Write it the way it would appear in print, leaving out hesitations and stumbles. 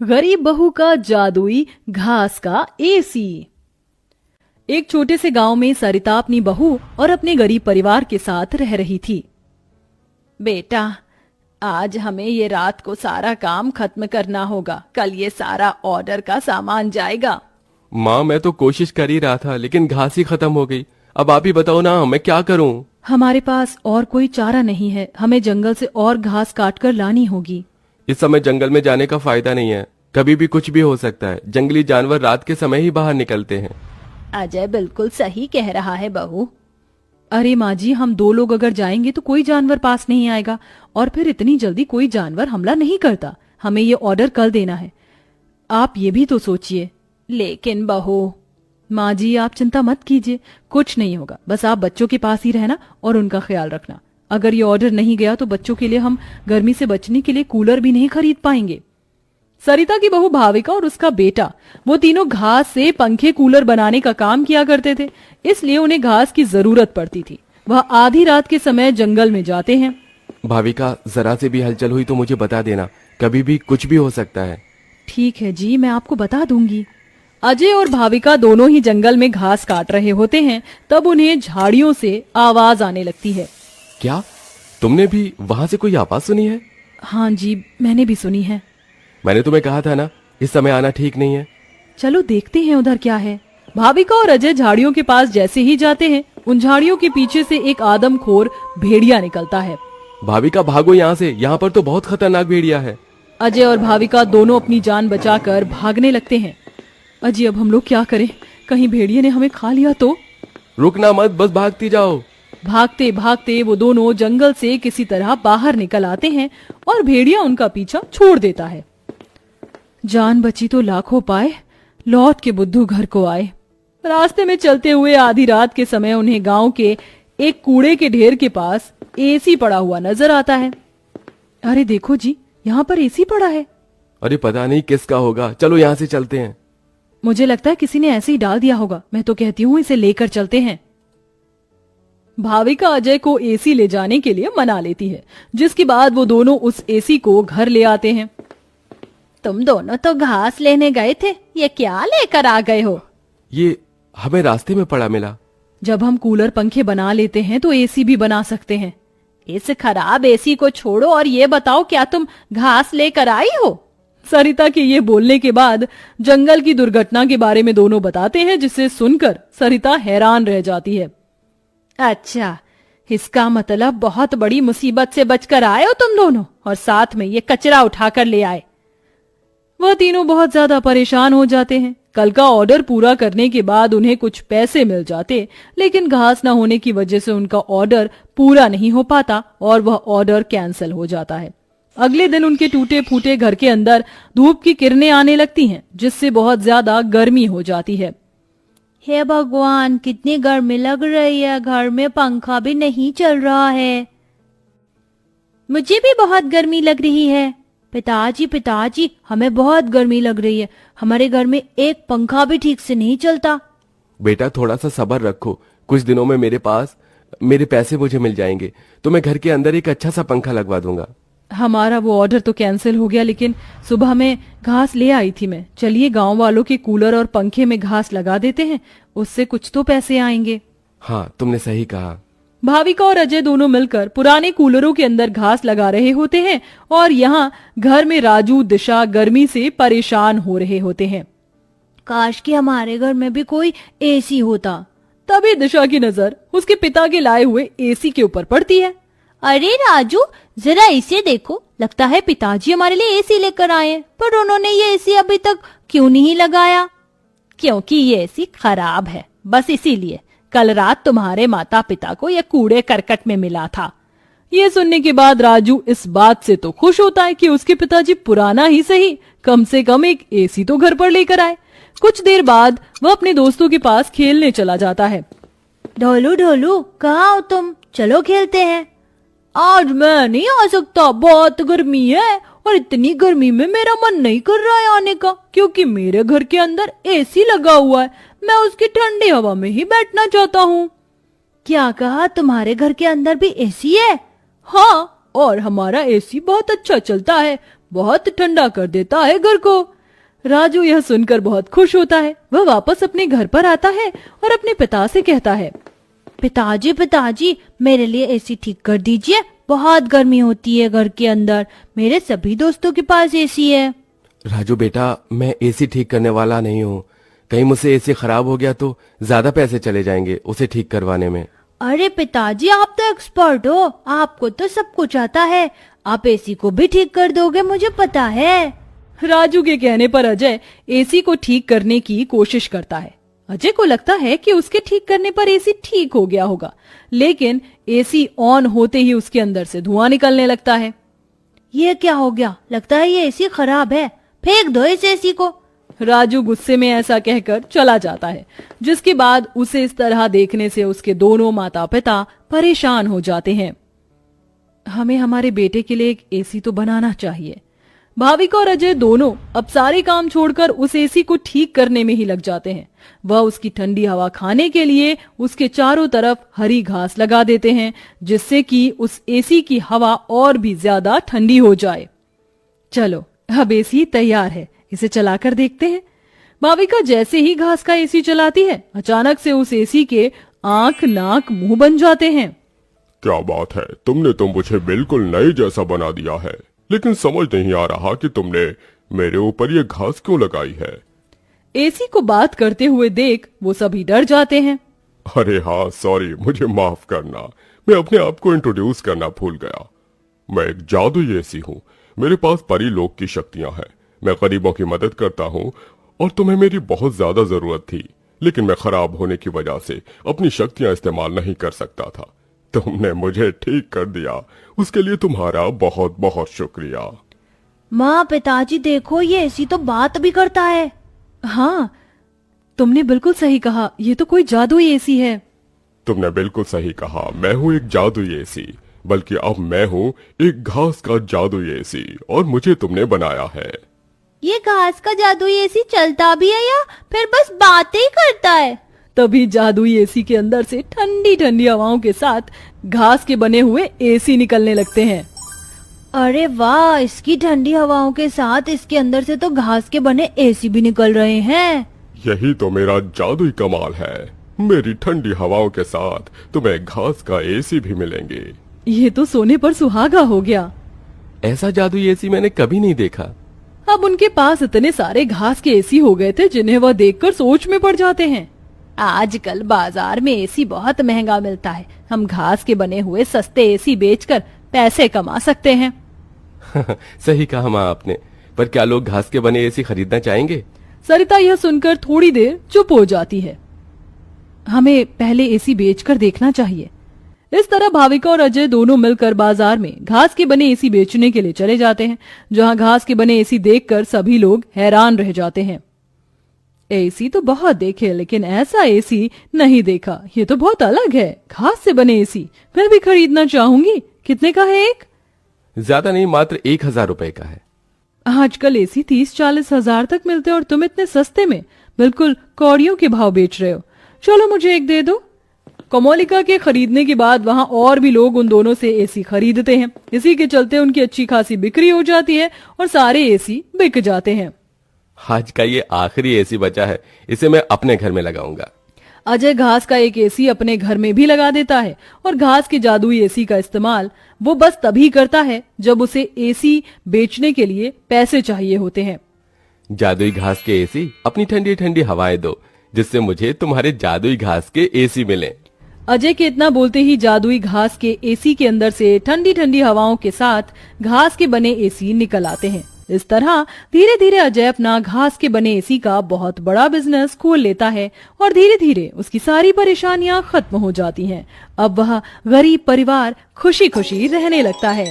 गरीब बहू का जादुई घास का एसी। एक छोटे से गांव में सरिता अपनी बहू और अपने गरीब परिवार के साथ रह रही थी। बेटा, आज हमें ये रात को सारा काम खत्म करना होगा, कल ये सारा ऑर्डर का सामान जाएगा। माँ, मैं तो कोशिश कर ही रहा था लेकिन घास ही खत्म हो गई। अब आप ही बताओ ना, मैं क्या करूँ? हमारे पास और कोई चारा नहीं है, हमें जंगल से और घास काट कर लानी होगी। इस समय जंगल में जाने का फायदा नहीं है, कभी भी कुछ भी हो सकता है। जंगली जानवर रात के समय ही बाहर निकलते हैं। अजय बिल्कुल सही कह रहा है बहू। अरे माँ जी, हम 2 लोग अगर जाएंगे तो कोई जानवर पास नहीं आएगा, और फिर इतनी जल्दी कोई जानवर हमला नहीं करता। हमें ये ऑर्डर कल देना है, आप ये भी तो सोचिए। लेकिन बहू। माँ जी, आप चिंता मत कीजिए, कुछ नहीं होगा। बस आप बच्चों के पास ही रहना और उनका ख्याल रखना। अगर ये ऑर्डर नहीं गया तो बच्चों के लिए हम गर्मी से बचने के लिए कूलर भी नहीं खरीद पाएंगे। सरिता की बहू भाविका और उसका बेटा, वो तीनों घास से पंखे कूलर बनाने का काम किया करते थे, इसलिए उन्हें घास की जरूरत पड़ती थी। वह आधी रात के समय जंगल में जाते हैं। भाविका, जरा से भी हलचल हुई तो मुझे बता देना, कभी भी कुछ भी हो सकता है। ठीक है जी, मैं आपको बता दूंगी। अजय और भाविका दोनों ही जंगल में घास काट रहे होते हैं, तब उन्हें झाड़ियों से आवाज आने लगती है। क्या तुमने भी वहां से कोई आवाज सुनी है? हाँ जी, मैंने भी सुनी है। मैंने तुम्हें कहा था ना, इस समय आना ठीक नहीं है। चलो देखते हैं उधर क्या है। भाविका और अजय झाड़ियों के पास जैसे ही जाते हैं, उन झाड़ियों के पीछे से एक आदमखोर भेड़िया निकलता है। भाविका, भागो यहाँ से, यहाँ पर तो बहुत खतरनाक भेड़िया है। अजय और भाविका दोनों अपनी जान बचाकर भागने लगते हैं। अजय, अब हम लोग क्या करें? कहीं भेड़िए ने हमें खा लिया तो? रुकना मत, बस भागती जाओ। भागते भागते वो दोनों जंगल से किसी तरह बाहर निकल आते हैं और भेड़िया उनका पीछा छोड़ देता है। जान बची तो लाखों पाए, लौट के बुद्धू घर को आए। रास्ते में चलते हुए आधी रात के समय उन्हें गांव के एक कूड़े के ढेर के पास एसी पड़ा हुआ नजर आता है। अरे देखो जी, यहाँ पर एसी पड़ा है। अरे पता नहीं किसका होगा, चलो यहाँ से चलते हैं। मुझे लगता है किसी ने ऐसे ही डाल दिया होगा। मैं तो कहती हूँ इसे लेकर चलते हैं। भाविका अजय को एसी ले जाने के लिए मना लेती है, जिसके बाद वो दोनों उस एसी को घर ले आते हैं। तुम दोनों तो घास लेने गए थे, ये क्या लेकर आ गए हो? ये हमें रास्ते में पड़ा मिला। जब हम कूलर पंखे बना लेते हैं तो एसी भी बना सकते हैं। इस खराब एसी को छोड़ो और ये बताओ, क्या तुम घास लेकर आई हो? सरिता के ये बोलने के बाद जंगल की दुर्घटना के बारे में दोनों बताते हैं, जिसे सुनकर सरिता हैरान रह जाती है। अच्छा, इसका मतलब बहुत बड़ी मुसीबत से बचकर आए हो तुम दोनों, और साथ में ये कचरा उठाकर ले आए। वह तीनों बहुत ज्यादा परेशान हो जाते हैं। कल का ऑर्डर पूरा करने के बाद उन्हें कुछ पैसे मिल जाते, लेकिन घास न होने की वजह से उनका ऑर्डर पूरा नहीं हो पाता और वह ऑर्डर कैंसिल हो जाता है। अगले दिन उनके टूटे फूटे घर के अंदर धूप की किरणें आने लगती हैं, जिससे बहुत ज्यादा गर्मी हो जाती है। हे भगवान, कितनी गर्मी लग रही है, घर में पंखा भी नहीं चल रहा है। मुझे भी बहुत गर्मी लग रही है। पिताजी पिताजी, हमें बहुत गर्मी लग रही है, हमारे घर में एक पंखा भी ठीक से नहीं चलता। बेटा, थोड़ा सा सब्र रखो, कुछ दिनों में मेरे पैसे मुझे मिल जाएंगे तो मैं घर के अंदर एक अच्छा सा पंखा लगवा दूंगा। हमारा वो ऑर्डर तो कैंसिल हो गया, लेकिन सुबह में घास ले आई थी मैं। चलिए गांव वालों के कूलर और पंखे में घास लगा देते हैं, उससे कुछ तो पैसे आएंगे। हाँ, तुमने सही कहा। भाविका और अजय दोनों मिलकर पुराने कूलरों के अंदर घास लगा रहे होते हैं और यहाँ घर में राजू दिशा गर्मी से परेशान हो रहे होते हैं। काश कि हमारे घर में भी कोई एसी होता। तभी दिशा की नजर उसके पिता के लाए हुए एसी के ऊपर पड़ती है। अरे राजू, जरा इसे देखो, लगता है पिताजी हमारे लिए एसी लेकर आए हैं, पर उन्होंने ये एसी अभी तक क्यों नहीं लगाया? क्योंकि ये एसी खराब है, बस इसीलिए। कल रात तुम्हारे माता पिता को यह कूड़े करकट में मिला था। ये सुनने के बाद राजू इस बात से तो खुश होता है कि उसके पिताजी पुराना ही सही, कम से कम एक एसी तो घर पर लेकर आए। कुछ देर बाद वह अपने दोस्तों के पास खेलने चला जाता है। ढोलू ढोलू, कहाँ हो तुम? चलो खेलते हैं। आज मैं नहीं आ सकता, बहुत गर्मी है और इतनी गर्मी में मेरा मन नहीं कर रहा है आने का, क्योंकि मेरे घर के अंदर एसी लगा हुआ है। मैं उसकी ठंडी हवा में ही बैठना चाहता हूँ। क्या कहा? तुम्हारे घर के अंदर भी एसी है? हाँ, और हमारा एसी बहुत अच्छा चलता है। बहुत ठंडा कर देता है घर को। राजू यह सुनकर बहुत खुश होता है। वह वापस अपने घर पर आता है और अपने पिता से कहता है, पिताजी पिताजी मेरे लिए एसी ठीक कर दीजिए, बहुत गर्मी होती है घर के अंदर, मेरे सभी दोस्तों के पास एसी है। राजू बेटा, मैं एसी ठीक करने वाला नहीं हूँ। कहीं मुझसे एसी खराब हो गया तो ज्यादा पैसे चले जाएंगे उसे ठीक करवाने में। अरे पिताजी आप तो एक्सपर्ट हो, आपको तो सब कुछ आता है, आप एसी को भी ठीक कर दोगे मुझे पता है। राजू के कहने पर अजय एसी को ठीक करने की कोशिश करता है। अजय को लगता है कि उसके ठीक करने पर एसी ठीक हो गया होगा, लेकिन एसी ऑन होते ही उसके अंदर से धुआं निकलने लगता है। ये क्या हो गया, लगता है ये एसी खराब है, फेंक दो इस एसी को। राजू गुस्से में ऐसा कहकर चला जाता है, जिसके बाद उसे इस तरह देखने से उसके दोनों माता पिता परेशान हो जाते हैं। हमें हमारे बेटे के लिए एक एसी तो बनाना चाहिए। भाविका और अजय दोनों अब सारे काम छोड़कर उस एसी को ठीक करने में ही लग जाते हैं। वह उसकी ठंडी हवा खाने के लिए उसके चारों तरफ हरी घास लगा देते हैं, जिससे कि उस एसी की हवा और भी ज्यादा ठंडी हो जाए। चलो अब एसी तैयार है, इसे चलाकर देखते हैं। भाविका जैसे ही घास का एसी चलाती है, अचानक से उस एसी के आंख नाक मुंह बन जाते हैं। क्या बात है, तुमने तो मुझे बिल्कुल नए जैसा बना दिया है, लेकिन समझ नहीं आ रहा कि तुमने मेरे ऊपर ये घास क्यों लगाई है। एसी को बात करते हुए देख वो सभी डर जाते हैं। अरे हाँ सॉरी, मुझे माफ करना, मैं अपने आप को इंट्रोड्यूस करना भूल गया। मैं एक जादुई एसी हूँ, मेरे पास परी लोक की शक्तियां हैं, मैं गरीबों की मदद करता हूँ और तुम्हें मेरी बहुत ज्यादा जरूरत थी, लेकिन मैं खराब होने की वजह से अपनी शक्तियां इस्तेमाल नहीं कर सकता था। तुमने मुझे ठीक कर दिया, उसके लिए तुम्हारा बहुत बहुत शुक्रिया। माँ पिताजी देखो ये एसी तो बात भी करता है। हाँ तुमने बिल्कुल सही कहा, ये तो कोई जादुई एसी है। तुमने बिल्कुल सही कहा, मैं हूँ एक जादुई एसी, बल्कि अब मैं हूँ एक घास का जादुई एसी और मुझे तुमने बनाया है। ये घास का जादुई एसी चलता भी है या फिर बस बातें ही करता है? तभी जादुई एसी के अंदर से ठंडी ठंडी हवाओं के साथ घास के बने हुए एसी निकलने लगते हैं। अरे वाह, इसकी ठंडी हवाओं के साथ इसके अंदर से तो घास के बने एसी भी निकल रहे हैं। यही तो मेरा जादुई कमाल है, मेरी ठंडी हवाओं के साथ तुम्हें घास का एसी भी मिलेंगे। ये तो सोने पर सुहागा हो गया। ऐसा जादुई एसी मैंने कभी नहीं देखा। अब उनके पास इतने सारे घास के एसी हो गए थे जिन्हें वह देखकर सोच में पड़ जाते हैं। आजकल बाजार में एसी बहुत महंगा मिलता है, हम घास के बने हुए सस्ते एसी बेचकर पैसे कमा सकते हैं। सही कहा माँ आपने, पर क्या लोग घास के बने एसी खरीदना चाहेंगे? सरिता यह सुनकर थोड़ी देर चुप हो जाती है। हमें पहले एसी बेचकर देखना चाहिए। इस तरह भाविका और अजय दोनों मिलकर बाजार में घास के बने एसी बेचने के लिए चले जाते हैं, जहां घास के बने एसी देखकर सभी लोग हैरान रह जाते हैं। एसी तो बहुत देखे, लेकिन ऐसा एसी नहीं देखा, ये तो बहुत अलग है। घास से बने एसी मैं भी खरीदना चाहूंगी। कितने का है एक? ज्यादा नहीं, मात्र 1000 रुपए का है। आजकल एसी 30-40 हजार तक मिलते और तुम इतने सस्ते में बिल्कुल कौड़ियों के भाव बेच रहे हो। चलो मुझे एक दे दो। कमोलिका के खरीदने के बाद वहां और भी लोग उन दोनों से एसी खरीदते हैं। इसी के चलते उनकी अच्छी खासी बिक्री हो जाती है और सारे एसी बिक जाते हैं। आज का ये आखिरी एसी बचा है, इसे मैं अपने घर में लगाऊंगा। अजय घास का एक एसी अपने घर में भी लगा देता है और घास के जादुई एसी का इस्तेमाल वो बस तभी करता है जब उसे एसी बेचने के लिए पैसे चाहिए होते हैं। जादुई घास के एसी, अपनी ठंडी ठंडी हवाएं दो, जिससे मुझे तुम्हारे जादुई घास के एसी मिले। अजय के इतना बोलते ही जादुई घास के एसी के अंदर से ठंडी ठंडी हवाओं के साथ घास के बने एसी निकल आते हैं। इस तरह धीरे धीरे अजय अपना घास के बने एसी का बहुत बड़ा बिजनेस खोल लेता है और धीरे धीरे उसकी सारी परेशानियां खत्म हो जाती हैं। अब वह गरीब परिवार खुशी खुशी रहने लगता है।